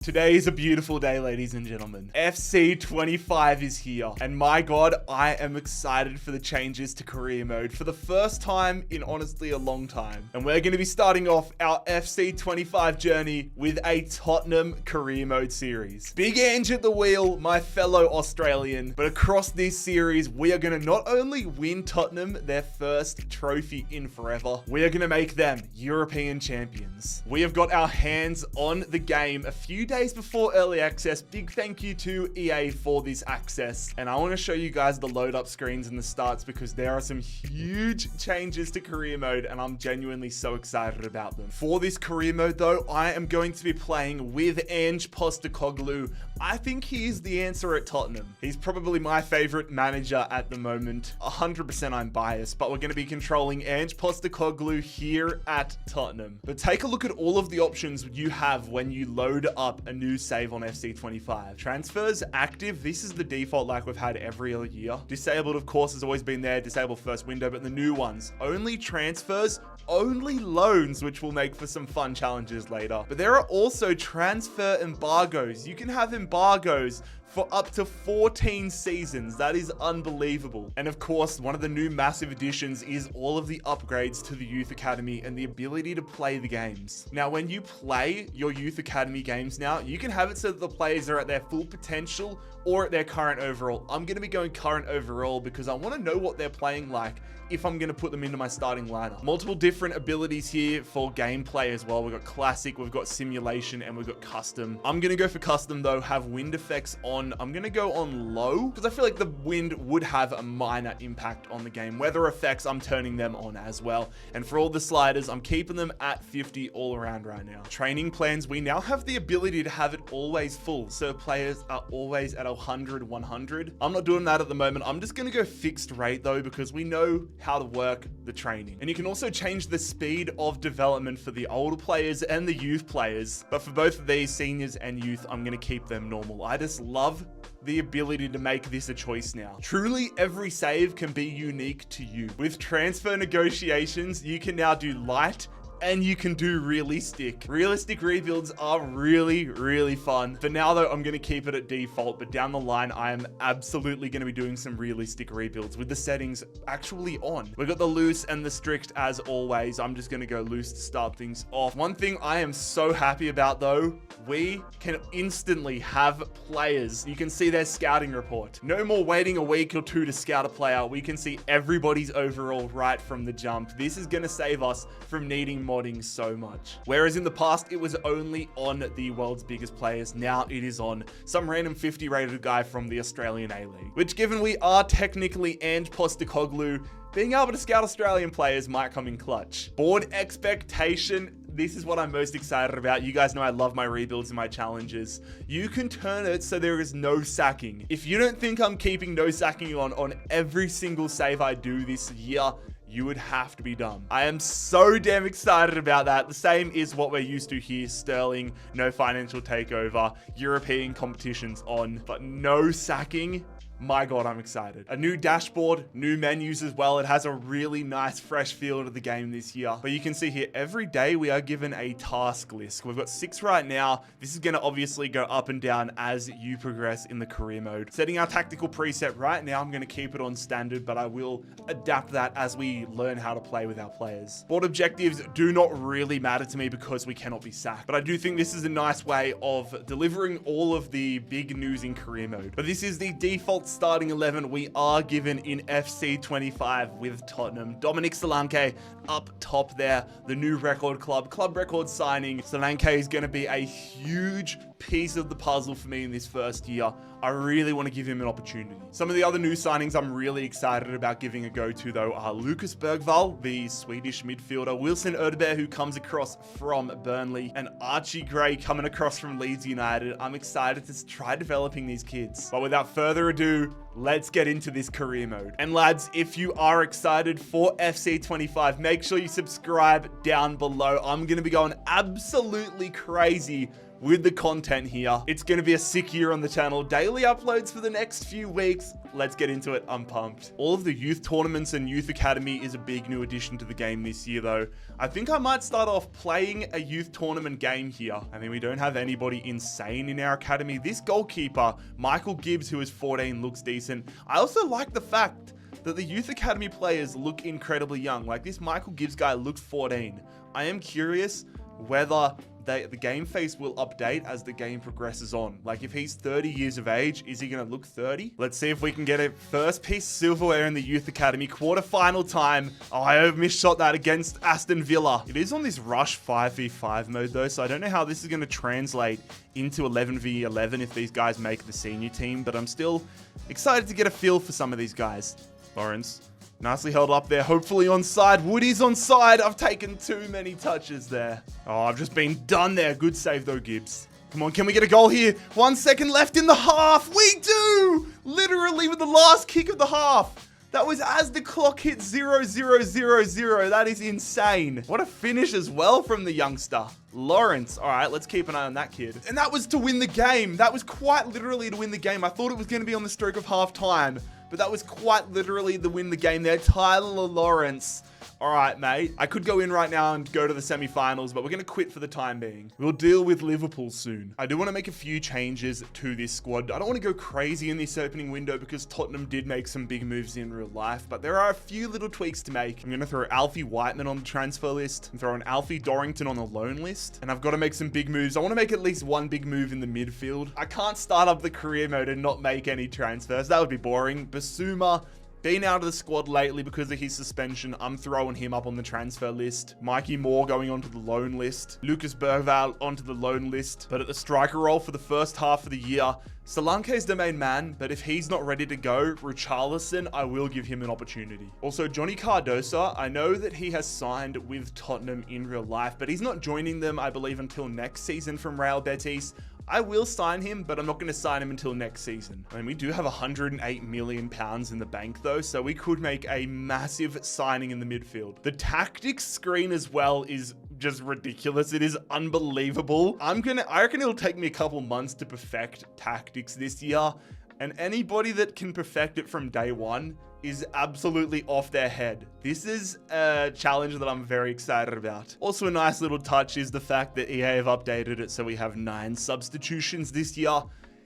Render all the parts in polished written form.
Today is a beautiful day, ladies and gentlemen. FC25 is here, and my god, I am excited for the changes to career mode for the first time in honestly a long time. And we're going to be starting off our FC25 journey with a Tottenham career mode series. Big Ange at the wheel, my fellow Australian, but across this series, we are going to not only win Tottenham their first trophy in forever, we are going to make them European champions. We have got our hands on the game a few days before early access. Big thank you to EA for this access. And I want to show you guys the load up screens and the starts because there are some huge changes to career mode and I'm genuinely so excited about them. For this career mode though, I am going to be playing with Ange Postecoglou. I think he is the answer at Tottenham. He's probably my favorite manager at the moment. 100% I'm biased, but we're going to be controlling Ange Postecoglou here at Tottenham. But take a look at all of the options you have when you load up a new save on FC25. Transfers active. This is the default like we've had every other year. Disabled, of course, has always been there. Disable first window, but the new ones, only transfers, only loans, which will make for some fun challenges later. But there are also transfer embargoes. You can have embargoes for up to 14 seasons. That is unbelievable. And of course, one of the new massive additions is all of the upgrades to the Youth Academy and the ability to play the games. Now, when you play your Youth Academy games now, you can have it so that the players are at their full potential or at their current overall. I'm going to be going current overall because I want to know what they're playing like if I'm going to put them into my starting lineup. Multiple different abilities here for gameplay as well. We've got classic, we've got simulation, and we've got custom. I'm going to go for custom though, have wind effects on. I'm going to go on low because I feel like the wind would have a minor impact on the game. Weather effects, I'm turning them on as well. And for all the sliders, I'm keeping them at 50 all around right now. Training plans, we now have the ability to have it always full. So players are always at 100, 100. I'm not doing that at the moment. I'm just going to go fixed rate though, because we know how to work the training. And you can also change the speed of development for the older players and the youth players. But for both of these, seniors and youth, I'm going to keep them normal. I just love the ability to make this a choice now. Truly, every save can be unique to you. With transfer negotiations, you can now do light and you can do realistic. Realistic rebuilds are really, really fun. For now though, I'm gonna keep it at default, but down the line, I am absolutely gonna be doing some realistic rebuilds with the settings actually on. We've got the loose and the strict as always. I'm just gonna go loose to start things off. One thing I am so happy about though, we can instantly have players. You can see their scouting report. No more waiting a week or two to scout a player. We can see everybody's overall right from the jump. This is gonna save us from needing modding so much. Whereas in the past, it was only on the world's biggest players. Now it is on some random 50 rated guy from the Australian A-League, which given we are technically Ange Postecoglou, being able to scout Australian players might come in clutch. Board expectation. This is what I'm most excited about. You guys know I love my rebuilds and my challenges. You can turn it so there is no sacking. If you don't think I'm keeping no sacking on every single save I do this year, you would have to be dumb. I am so damn excited about that. The same is what we're used to here. Sterling, no financial takeover, European competitions on, but no sacking. My god, I'm excited. A new dashboard, new menus as well. It has a really nice fresh feel to the game this year. But you can see here, every day we are given a task list. We've got 6 right now. This is going to obviously go up and down as you progress in the career mode. Setting our tactical preset right now, I'm going to keep it on standard, but I will adapt that as we learn how to play with our players. Board objectives do not really matter to me because we cannot be sacked. But I do think this is a nice way of delivering all of the big news in career mode. But this is the default starting 11 we are given in FC25 with Tottenham. Dominic Solanke up top there, the new record club record signing. Solanke is going to be a huge piece of the puzzle for me in this first year. I really want to give him an opportunity. Some of the other new signings I'm really excited about giving a go to though are Lucas Bergvall, the Swedish midfielder, Wilson Ödberg, who comes across from Burnley, and Archie Gray coming across from Leeds United. I'm excited to try developing these kids. But without further ado, let's get into this career mode. And lads, if you are excited for FC25, make sure you subscribe down below. I'm going to be going absolutely crazy with the content here. It's going to be a sick year on the channel. Daily uploads for the next few weeks. Let's get into it. I'm pumped. All of the youth tournaments and youth academy is a big new addition to the game this year, though. I think I might start off playing a youth tournament game here. I mean, we don't have anybody insane in our academy. This goalkeeper, Michael Gibbs, who is 14, looks decent. I also like the fact that the youth academy players look incredibly young. Like, this Michael Gibbs guy looks 14. I am curious whether the game face will update as the game progresses on. Like, if he's 30 years of age, is he going to look 30? Let's see if we can get a first piece of silverware in the youth academy. Quarterfinal time. Oh, I misshot that against Aston Villa. It is on this rush 5v5 mode though, so I don't know how this is going to translate into 11v11 if these guys make the senior team, but I'm still excited to get a feel for some of these guys. Lawrence, nicely held up there. Hopefully onside. Woody's onside. I've taken too many touches there. Oh, I've just been done there. Good save though, Gibbs. Come on, can we get a goal here? 1 second left in the half. We do! Literally with the last kick of the half. That was as the clock hit 0, 0, 0, 0. That is insane. What a finish as well from the youngster. Lawrence. All right, let's keep an eye on that kid. And that was to win the game. That was quite literally to win the game. I thought it was going to be on the stroke of half time, but that was quite literally the win the game there. Tyler Lawrence. All right, mate. I could go in right now and go to the semifinals, but we're going to quit for the time being. We'll deal with Liverpool soon. I do want to make a few changes to this squad. I don't want to go crazy in this opening window because Tottenham did make some big moves in real life, but there are a few little tweaks to make. I'm going to throw Alfie Whiteman on the transfer list and throw an Alfie Dorrington on the loan list. And I've got to make some big moves. I want to make at least one big move in the midfield. I can't start up the career mode and not make any transfers. That would be boring. Basuma, been out of the squad lately because of his suspension. I'm throwing him up on the transfer list. Mikey Moore going onto the loan list. Lucas Bergvall onto the loan list. But at the striker role for the first half of the year, Solanke is the main man, but if he's not ready to go, Richarlison, I will give him an opportunity. Also, Johnny Cardosa, I know that he has signed with Tottenham in real life, but he's not joining them, I believe, until next season from Real Betis. I will sign him, but I'm not going to sign him until next season. I mean, we do have 108 million pounds in the bank though, so we could make a massive signing in the midfield. The tactics screen as well is just ridiculous. It is unbelievable. I reckon it'll take me a couple months to perfect tactics this year, and anybody that can perfect it from day one is absolutely off their head. This is a challenge that I'm very excited about. Also, a nice little touch is the fact that EA have updated it so we have 9 substitutions this year.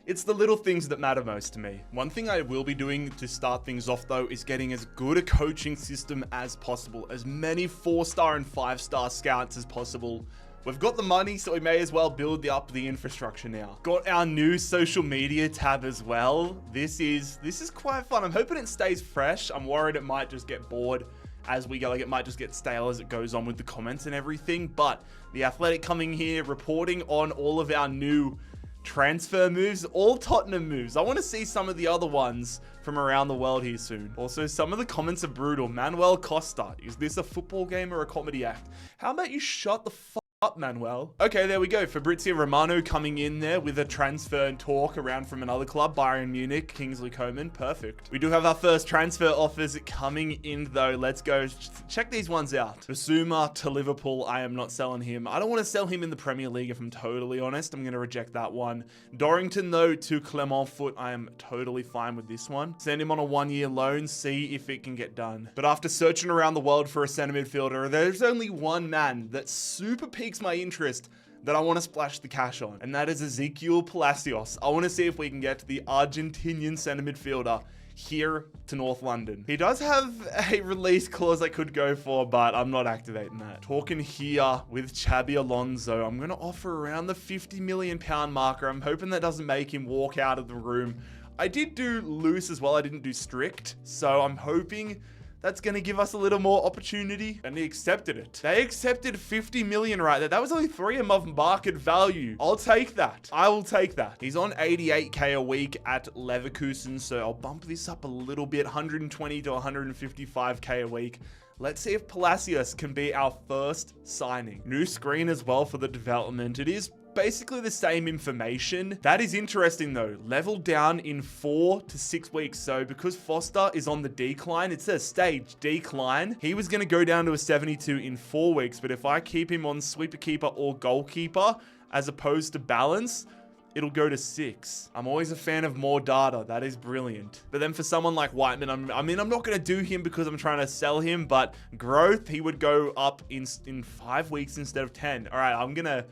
It's the little things that matter most to me. One thing I will be doing to start things off though is getting as good a coaching system as possible. As many 4-star and 5-star scouts as possible. We've got the money, so we may as well build up the infrastructure now. Got our new social media tab as well. This is quite fun. I'm hoping it stays fresh. I'm worried it might just get bored as we go. Like, it might just get stale as it goes on with the comments and everything. But the Athletic coming here, reporting on all of our new transfer moves, all Tottenham moves. I want to see some of the other ones from around the world here soon. Also, some of the comments are brutal. Manuel Costa, is this a football game or a comedy act? How about you shut the fuck up, Manuel? Okay, there we go. Fabrizio Romano coming in there with a transfer and talk around from another club, Bayern Munich, Kingsley Coman. Perfect. We do have our first transfer offers coming in though. Let's go check these ones out. Basuma to Liverpool. I am not selling him. I don't want to sell him in the Premier League if I'm totally honest. I'm going to reject that one. Dorrington though to Clermont Foot. I am totally fine with this one. Send him on a 1-year loan. See if it can get done. But after searching around the world for a center midfielder, there's only one man that super piques my interest that I want to splash the cash on, and that is Ezequiel Palacios. I want to see if we can get the Argentinian center midfielder here to North London. He does have a release clause I could go for, but I'm not activating that. Talking here with Xabi Alonso, I'm going to offer around the 50 million pound marker. I'm hoping that doesn't make him walk out of the room. I did do loose as well. I didn't do strict, so I'm hoping that's going to give us a little more opportunity. And he accepted it. They accepted 50 million right there. That was only 3 above market value. I'll take that. I will take that. He's on 88k a week at Leverkusen, so I'll bump this up a little bit, 120 to 155k a week. Let's see if Palacios can be our first signing. New screen as well for the development. It is basically the same information. That is interesting though. Level down in 4 to 6 weeks. So because Foster is on the decline, it says stage decline. He was going to go down to a 72 in 4 weeks. But if I keep him on sweeper keeper or goalkeeper, as opposed to balance, it'll go to 6. I'm always a fan of more data. That is brilliant. But then for someone like Whiteman, I'm not going to do him because I'm trying to sell him, but growth, he would go up in 5 weeks instead of 10. All right, I'm gonna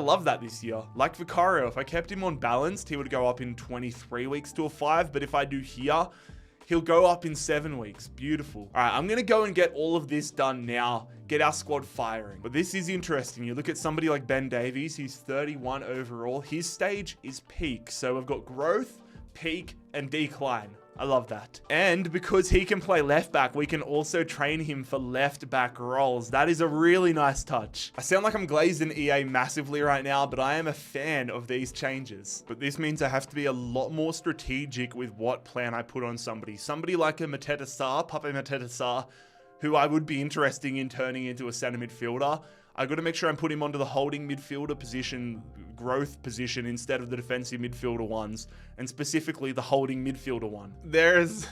love that this year. Like Vicario, if I kept him on balanced, he would go up in 23 weeks to a 5. But if I do here, he'll go up in 7 weeks. Beautiful. All right, I'm going to go and get all of this done now. Get our squad firing. But this is interesting. You look at somebody like Ben Davies. He's 31 overall. His stage is peak. So we've got growth, peak, and decline. I love that. And because he can play left back, we can also train him for left back roles. That is a really nice touch. I sound like I'm glazing EA massively right now, but I am a fan of these changes. But this means I have to be a lot more strategic with what plan I put on somebody. Somebody like a Mateta Sarr, Pape Mateta Sarr, who I would be interested in turning into a center midfielder. I got to make sure I'm putting him onto the holding midfielder position, growth position, instead of the defensive midfielder ones, and specifically the holding midfielder one. There is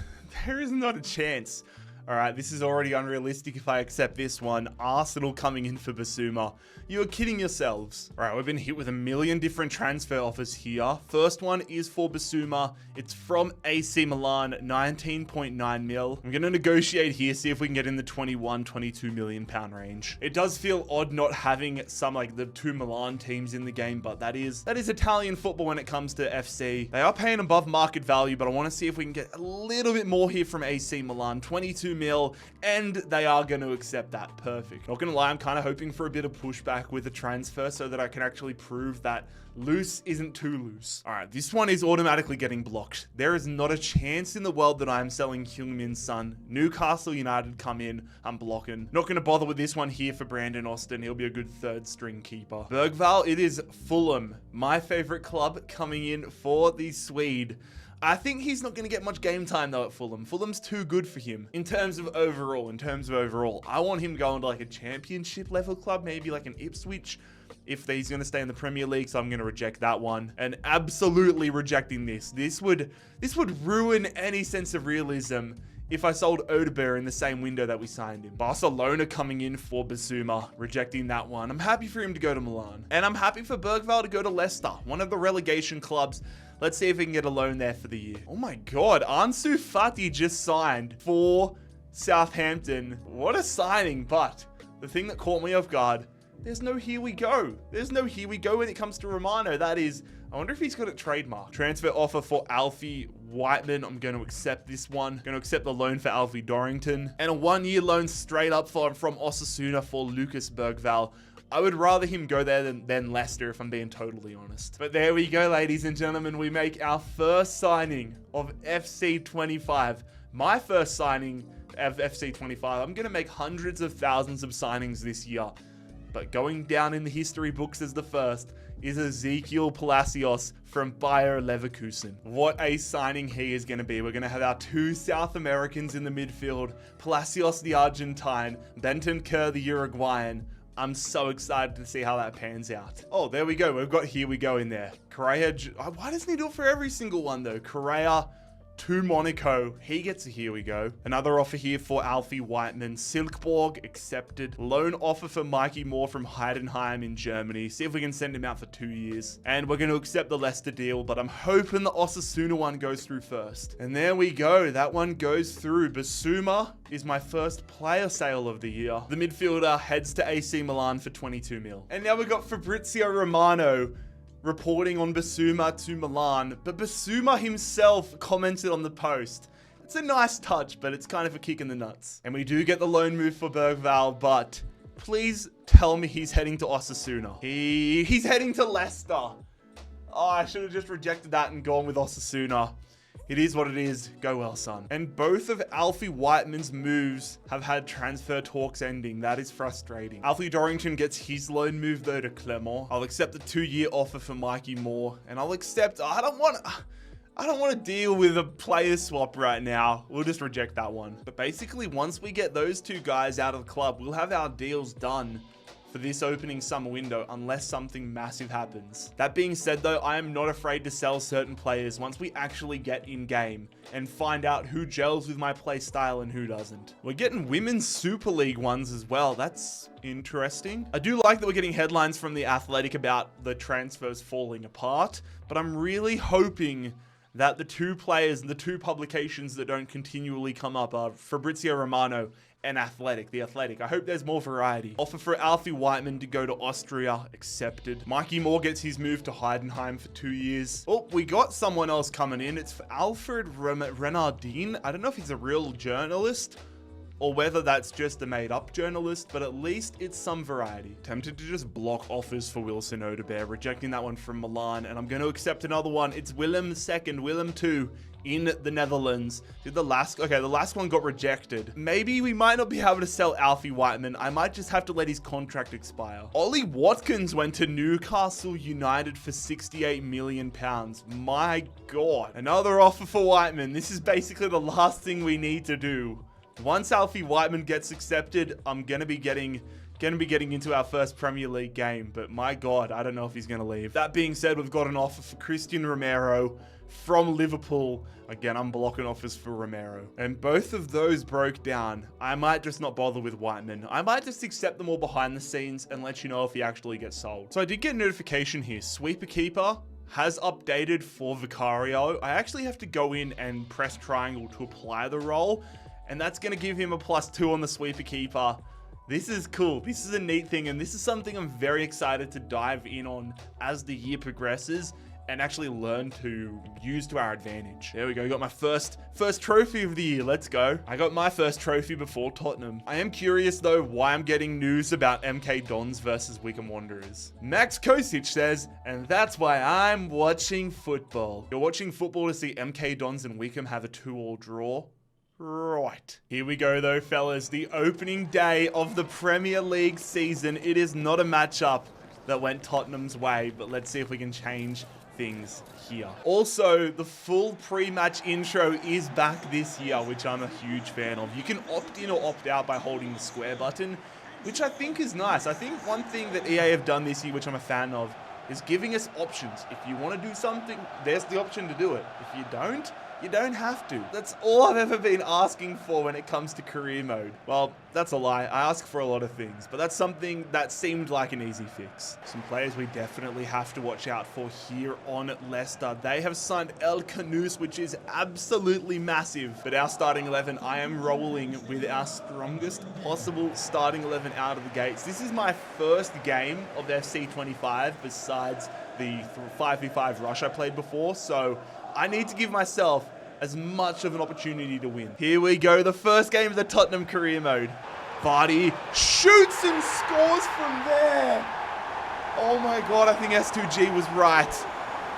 not a chance. All right, this is already unrealistic if I accept this one. Arsenal coming in for Basuma. You're kidding yourselves. All right, we've been hit with a million different transfer offers here. First one is for Basuma. It's from AC Milan, 19.9 mil. I'm going to negotiate here, see if we can get in the 21, 22 million pound range. It does feel odd not having some like the 2 Milan teams in the game, but that is Italian football when it comes to FC. They are paying above market value, but I want to see if we can get a little bit more here from AC Milan. 22 mil, and they are going to accept that. Perfect. Not gonna lie, I'm kind of hoping for a bit of pushback with the transfer so that I can actually prove that loose isn't too loose. All right, this one is automatically getting blocked. There is not a chance in the world that I am selling Heung-min Son. Newcastle United come in, I'm blocking. Not gonna bother with this one here for Brandon Austin. He'll be a good 3rd string keeper. Bergvall, it is Fulham, my favorite club, coming in for the Swede. I think he's not going to get much game time though at Fulham. Fulham's too good for him in terms of overall. I want him going to like a championship level club, maybe like an Ipswich, if he's going to stay in the Premier League. So I'm going to reject that one, and absolutely rejecting this. This would ruin any sense of realism if I sold Odebear in the same window that we signed him. Barcelona coming in for Basuma, rejecting that one. I'm happy for him to go to Milan, and I'm happy for Bergvall to go to Leicester, one of the relegation clubs. Let's see if we can get a loan there for the year. Oh my God, Ansu Fati just signed for Southampton. What a signing, but the thing that caught me off guard, there's no here we go. There's no here we go when it comes to Romano. That is, I wonder if he's got it trademarked. Transfer offer for Alfie Whiteman. I'm going to accept this one. Going to accept the loan for Alfie Dorrington. And a 1-year loan straight up from Osasuna for Lucas Bergvall. I would rather him go there than Leicester, if I'm being totally honest. But there we go, ladies and gentlemen. We make our first signing of FC25. My first signing of FC25. I'm going to make hundreds of thousands of signings this year. But going down in the history books as the first is Ezekiel Palacios from Bayer Leverkusen. What a signing he is going to be. We're going to have our 2 South Americans in the midfield. Palacios, the Argentine. Benton Kerr, the Uruguayan. I'm so excited to see how that pans out. Oh, there we go. We've got here we go in there. Correa, why doesn't he do it for every single one though? Correa to Monaco. He gets a here we go. Another offer here for Alfie Whiteman. Silkeborg accepted. Loan offer for Mikey Moore from Heidenheim in Germany. See if we can send him out for 2 years. And we're going to accept the Leicester deal, but I'm hoping the Osasuna one goes through first. And there we go. That one goes through. Basuma is my first player sale of the year. The midfielder heads to AC Milan for 22 mil. And now we've got Fabrizio Romano reporting on Basuma to Milan, but Basuma himself commented on the post. It's a nice touch, but it's kind of a kick in the nuts. And we do get the loan move for Bergvall, but please tell me he's heading to Osasuna. He's heading to Leicester. Oh, I should have just rejected that and gone with Osasuna. It is what it is. Go well, son. And both of Alfie Whiteman's moves have had transfer talks ending. That is frustrating. Alfie Dorrington gets his loan move though to Clermont. I'll accept the 2-year offer for Mikey Moore, and I'll accept. I don't want to deal with a player swap right now. We'll just reject that one. But basically, once we get those 2 guys out of the club, we'll have our deals done for this opening summer window unless something massive happens. That being said though, I am not afraid to sell certain players once we actually get in game and find out who gels with my play style and who doesn't. We're getting Women's Super League ones as well. That's interesting. I do like that we're getting headlines from The Athletic about the transfers falling apart, but I'm really hoping that the two players and the two publications that don't continually come up are Fabrizio Romano and The Athletic. I hope there's more variety. Offer for Alfie Whiteman to go to Austria, accepted. Mikey Moore gets his move to Heidenheim for 2 years. Oh, we got someone else coming in. It's for Alfred Renardine. I don't know if he's a real journalist or whether that's just a made-up journalist, but at least it's some variety. Tempted to just block offers for Wilson Odobert, rejecting that one from Milan, and I'm going to accept another one. It's Willem II, Willem II in the Netherlands. The last one got rejected. Maybe we might not be able to sell Alfie Whiteman. I might just have to let his contract expire. Ollie Watkins went to Newcastle United for £68 million. My God. Another offer for Whiteman. This is basically the last thing we need to do. Once Alfie Whiteman gets accepted, I'm gonna be getting into our first Premier League game, but my God, I don't know if he's gonna leave. That being said, we've got an offer for Christian Romero from Liverpool. Again, I'm blocking offers for Romero. And both of those broke down. I might just not bother with Whiteman. I might just accept them all behind the scenes and let you know if he actually gets sold. So I did get a notification here. Sweeper Keeper has updated for Vicario. I actually have to go in and press triangle to apply the role, and that's going to give him a +2 on the Sweeper Keeper. This is cool. This is a neat thing, and this is something I'm very excited to dive in on as the year progresses and actually learn to use to our advantage. There we go. Got my first trophy of the year. Let's go. I got my first trophy before Tottenham. I am curious though why I'm getting news about MK Dons versus Wickham Wanderers. Max Kosic says, and that's why I'm watching football. You're watching football to see MK Dons and Wickham have a 2-2 draw? Right. Here we go though, fellas. The opening day of the Premier League season. It is not a matchup that went Tottenham's way, but let's see if we can change things here. Also, the full pre-match intro is back this year, which I'm a huge fan of. You can opt in or opt out by holding the square button, which I think is nice. I think one thing that EA have done this year, which I'm a fan of, is giving us options. If you want to do something, there's the option to do it. If you don't, you don't have to. That's all I've ever been asking for when it comes to career mode. Well, that's a lie. I ask for a lot of things, but that's something that seemed like an easy fix. Some players we definitely have to watch out for here on Leicester. They have signed El Canous, which is absolutely massive. But our starting 11, I am rolling with our strongest possible starting 11 out of the gates. This is my first game of FC25 besides the 5v5 rush I played before, so I need to give myself as much of an opportunity to win. Here we go, the first game of the Tottenham career mode. Vardy shoots and scores from there. Oh my God, I think S2G was right.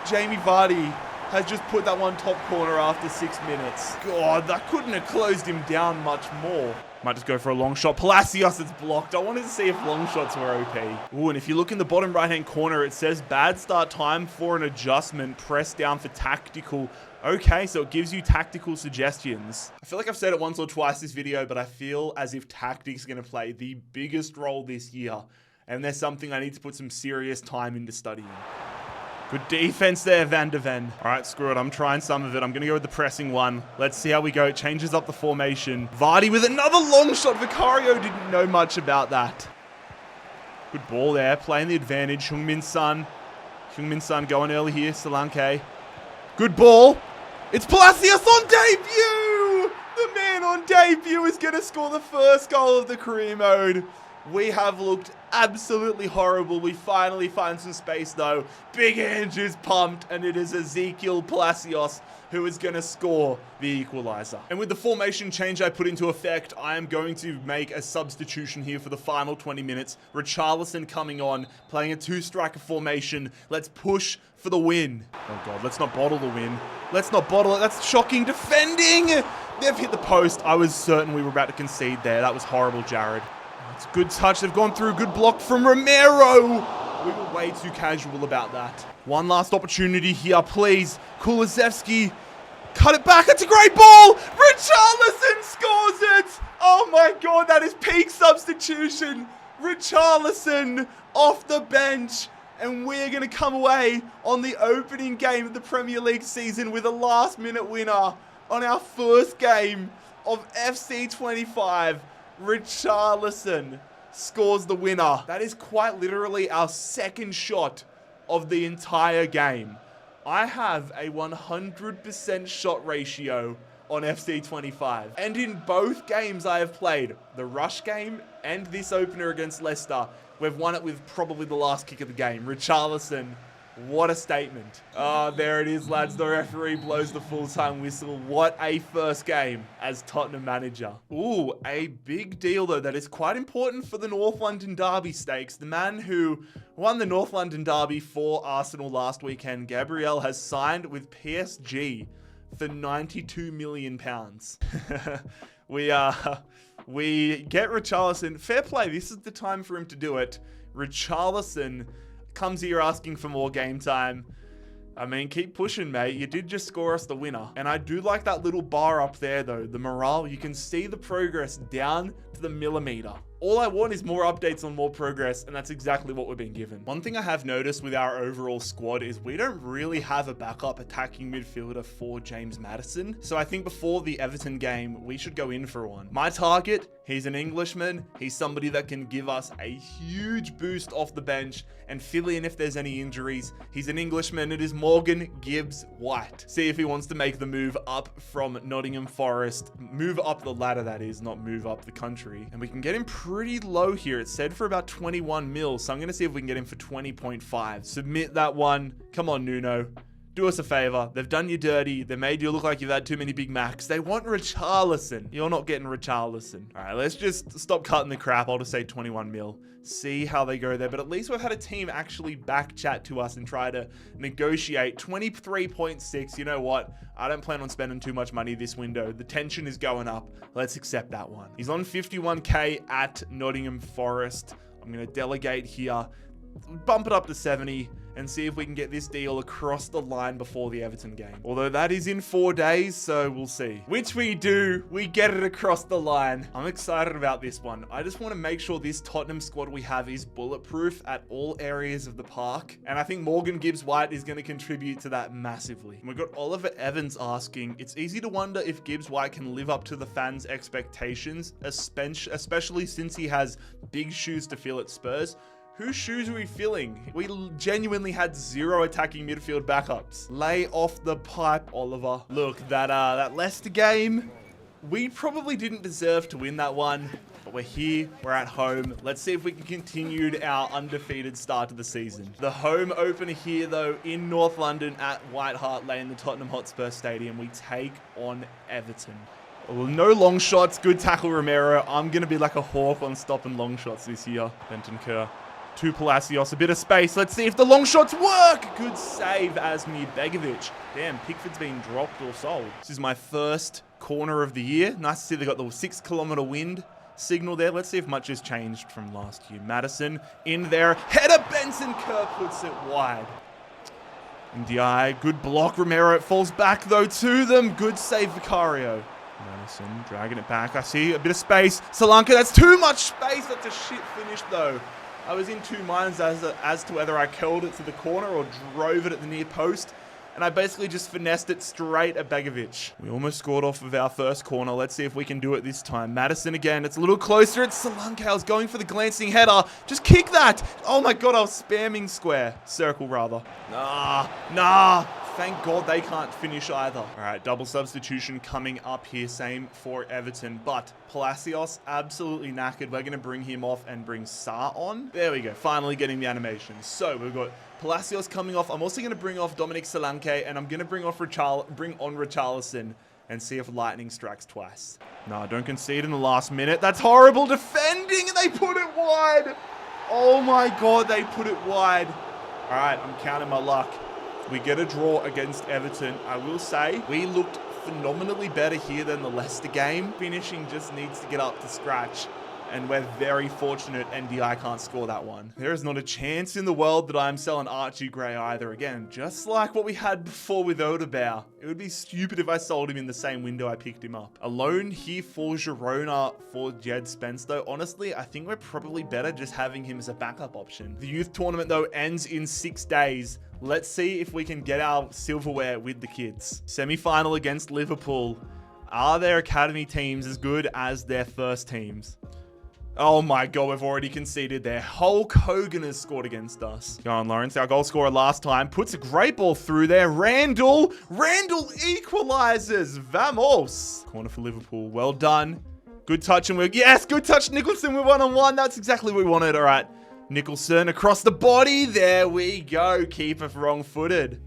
Jamie Vardy has just put that one top corner after 6 minutes. God, that couldn't have closed him down much more. Might just go for a long shot. Palacios, it's blocked. I wanted to see if long shots were OP. Ooh, and if you look in the bottom right-hand corner, it says bad start time for an adjustment. Press down for tactical. Okay, so it gives you tactical suggestions. I feel like I've said it once or twice this video, but I feel as if tactics is going to play the biggest role this year. And there's something I need to put some serious time into studying. Good defense there, Van de Ven. All right, screw it. I'm trying some of it. I'm going to go with the pressing one. Let's see how we go. It changes up the formation. Vardy with another long shot. Vicario didn't know much about that. Good ball there. Playing the advantage. Heung-min Son. Heung-min Son going early here. Solanke. Good ball. It's Palacios on debut. The man on debut is going to score the first goal of the career mode. We have looked absolutely horrible. We finally find some space though. Big Ange is pumped, and it is Ezekiel Palacios who is going to score the equalizer. And with the formation change I put into effect, I am going to make a substitution here for the final 20 minutes. Richarlison coming on, playing a 2-striker formation. Let's push for the win. Oh God, let's not bottle the win. Let's not bottle it. That's shocking defending. They've hit the post. I was certain we were about to concede there. That was horrible, Jared. It's a good touch. They've gone through. Good block from Romero. We were way too casual about that. One last opportunity here, please. Kulusevski. Cut it back. It's a great ball. Richarlison scores it. Oh my God, that is peak substitution. Richarlison off the bench. And we're going to come away on the opening game of the Premier League season with a last-minute winner on our first game of FC25. Richarlison scores the winner. That is quite literally our second shot of the entire game. I have a 100% shot ratio on FC25. And in both games I have played, the Rush game and this opener against Leicester, we've won it with probably the last kick of the game. Richarlison, what a statement. There it is, lads. The referee blows the full-time whistle. What a first game as Tottenham manager. Ooh, a big deal, though, that is quite important for the North London Derby stakes. The man who won the North London Derby for Arsenal last weekend, Gabriel, has signed with PSG for £92 million. We get Richarlison. Fair play. This is the time for him to do it. Richarlison comes here asking for more game time. I mean, keep pushing, mate. You did just score us the winner. And I do like that little bar up there, though. The morale. You can see the progress down to the millimeter. All I want is more updates on more progress, and that's exactly what we're being given. One thing I have noticed with our overall squad is we don't really have a backup attacking midfielder for James Maddison. So I think before the Everton game, we should go in for one. My target, he's an Englishman. He's somebody that can give us a huge boost off the bench and fill in if there's any injuries. He's an Englishman. It is Morgan Gibbs-White. See if he wants to make the move up from Nottingham Forest. Move up the ladder, that is, not move up the country. And we can get him pretty low here. It said for about 21 mil. So I'm going to see if we can get him for 20.5. Submit that one. Come on, Nuno. Do us a favor. They've done you dirty. They made you look like you've had too many Big Macs. They want Richarlison. You're not getting Richarlison. All right, let's just stop cutting the crap. I'll just say 21 mil. See how they go there. But at least we've had a team actually back chat to us and try to negotiate. 23.6. You know what? I don't plan on spending too much money this window. The tension is going up. Let's accept that one. He's on 51k at Nottingham Forest. I'm going to delegate here. Bump it up to 70 and see if we can get this deal across the line before the Everton game. Although that is in 4 days, so we'll see. Which we do. We get it across the line. I'm excited about this one. I just want to make sure this Tottenham squad we have is bulletproof at all areas of the park. And I think Morgan Gibbs-White is going to contribute to that massively. And we've got Oliver Evans asking, it's easy to wonder if Gibbs-White can live up to the fans' expectations, especially since he has big shoes to fill at Spurs. Whose shoes are we filling? We genuinely had zero attacking midfield backups. Lay off the pipe, Oliver. Look, that Leicester game, we probably didn't deserve to win that one, but we're here, we're at home. Let's see if we can continue our undefeated start to the season. The home opener here, though, in North London at White Hart Lane, the Tottenham Hotspur Stadium. We take on Everton. Well, no long shots. Good tackle, Romero. I'm going to be like a hawk on stopping long shots this year. Bentancur. To Palacios, a bit of space. Let's see if the long shots work. Good save, Asmir Begovic. Damn, Pickford's been dropped or sold. This is my first corner of the year. Nice to see they got the 6-kilometer wind signal there. Let's see if much has changed from last year. Maddison in there. Header, Benson Kerr puts it wide. Ndiaye, good block. Romero, it falls back though to them. Good save, Vicario. Maddison dragging it back. I see a bit of space. Solanke, that's too much space. That's a shit finish though. I was in two minds as to whether I curled it to the corner or drove it at the near post. And I basically just finessed it straight at Begovic. We almost scored off of our first corner. Let's see if we can do it this time. Maddison again. It's a little closer. It's Solanke. I was going for the glancing header. Just kick that. Oh my God, I was spamming square. Circle, rather. Nah. Thank God they can't finish either. All right, double substitution coming up here. Same for Everton. But Palacios, absolutely knackered. We're going to bring him off and bring Sarr on. There we go. Finally getting the animation. So we've got Palacios coming off. I'm also going to bring off Dominic Solanke, and I'm going to bring on Richarlison and see if lightning strikes twice. No, don't concede in the last minute. That's horrible defending, and they put it wide. Oh my God, they put it wide. All right, I'm counting my luck. We get a draw against Everton. I will say we looked phenomenally better here than the Leicester game. Finishing just needs to get up to scratch. And we're very fortunate NDI can't score that one. There is not a chance in the world that I'm selling Archie Gray either. Again, just like what we had before with Odebaur. It would be stupid if I sold him in the same window I picked him up. A loan here for Girona for Jed Spence, though. Honestly, I think we're probably better just having him as a backup option. The youth tournament, though, ends in 6 days. Let's see if we can get our silverware with the kids. Semi-final against Liverpool. Are their academy teams as good as their first teams? Oh my god, we've already conceded there. Hulk Hogan has scored against us. Go on, Lawrence, our goal scorer last time. Puts a great ball through there. Randall equalizes. Vamos. Corner for Liverpool. Well done. Good touch and we're... Yes, good touch, Nicholson. We're 1-on-1. That's exactly what we wanted. All right. Nicholson across the body. There we go. Keeper wrong-footed.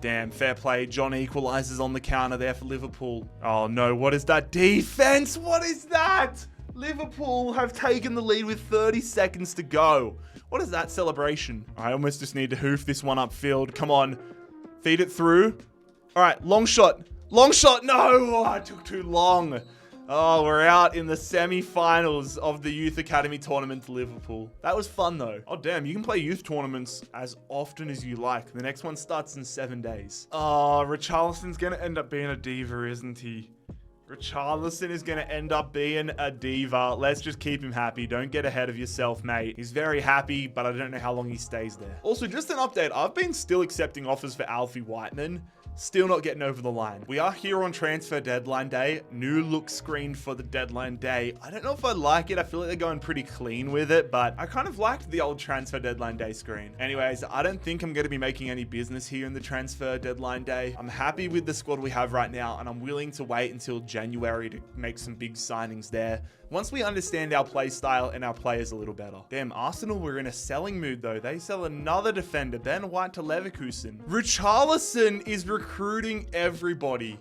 Damn, fair play. John equalizes on the counter there for Liverpool. Oh no, what is that defense? What is that? Liverpool have taken the lead with 30 seconds to go. What is that celebration? I almost just need to hoof this one upfield. Come on. Feed it through. All right, long shot. Long shot. No, oh, it took too long. Oh, we're out in the semi-finals of the Youth Academy tournament to Liverpool. That was fun, though. Oh, damn. You can play youth tournaments as often as you like. The next one starts in 7 days. Oh, Richarlison's going to end up being a diva, isn't he? Richarlison is going to end up being a diva. Let's just keep him happy. Don't get ahead of yourself, mate. He's very happy, but I don't know how long he stays there. Also, just an update. I've been still accepting offers for Alfie Whiteman. Still not getting over the line. We are here on transfer deadline day. New look screen for the deadline day. I don't know if I like it. I feel like they're going pretty clean with it, but I kind of liked the old transfer deadline day screen. Anyways, I don't think I'm going to be making any business here in the transfer deadline day. I'm happy with the squad we have right now, and I'm willing to wait until January to make some big signings there. Once we understand our play style and our players a little better. Damn, Arsenal were in a selling mood though. They sell another defender, Ben White to Leverkusen. Richarlison is recruiting everybody.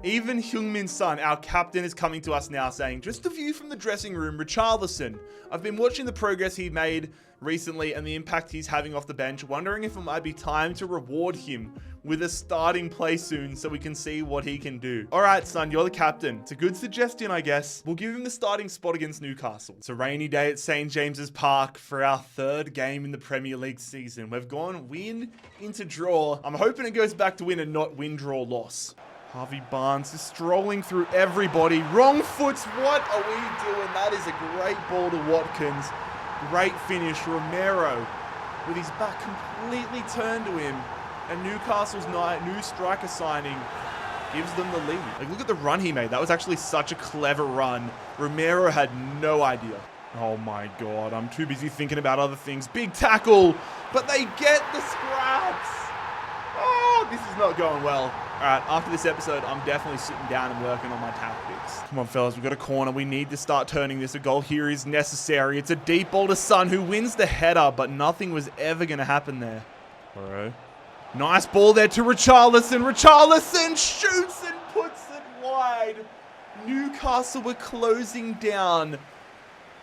Even Heung-min Son, our captain, is coming to us now saying, just a view from the dressing room, Richarlison. I've been watching the progress he made recently and the impact he's having off the bench, wondering if it might be time to reward him with a starting play soon so we can see what he can do. All right, son, you're the captain. It's a good suggestion, I guess. We'll give him the starting spot against Newcastle. It's a rainy day at St. James's Park for our 3rd game in the Premier League season. We've gone win into draw. I'm hoping it goes back to win and not win, draw, loss. Harvey Barnes is strolling through everybody. Wrong foots. What are we doing? That is a great ball to Watkins. Great finish. Romero with his back completely turned to him. And Newcastle's new striker signing gives them the lead. Like, look at the run he made. That was actually such a clever run. Romero had no idea. Oh my God. I'm too busy thinking about other things. Big tackle, but they get the scraps. Oh, this is not going well. All right, after this episode, I'm definitely sitting down and working on my tactics. Come on, fellas, we've got a corner. We need to start turning this. A goal here is necessary. It's a deep ball to Son, who wins the header, but nothing was ever going to happen there. All right. Nice ball there to Richarlison. Richarlison shoots and puts it wide. Newcastle were closing down.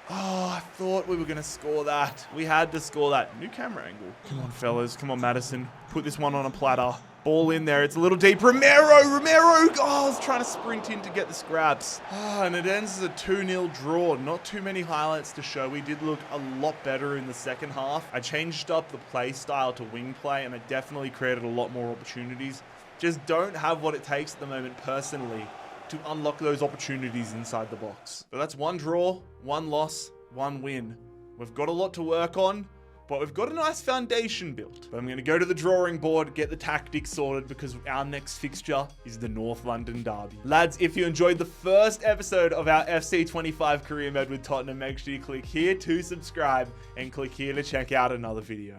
Oh, I thought we were going to score that. We had to score that. New camera angle. Come on, fellas. Come on, Madison. Put this one on a platter. Ball in there. It's a little deep. Romero! Oh, I was trying to sprint in to get the scraps. Oh, and it ends as a 2-0 draw. Not too many highlights to show. We did look a lot better in the second half. I changed up the play style to wing play, and it definitely created a lot more opportunities. Just don't have what it takes at the moment, personally, to unlock those opportunities inside the box. But that's 1 draw, 1 loss, 1 win. We've got a lot to work on, but we've got a nice foundation built. But I'm going to go to the drawing board, get the tactics sorted, because our next fixture is the North London Derby. Lads, if you enjoyed the first episode of our FC25 career mode with Tottenham, make sure you click here to subscribe and click here to check out another video.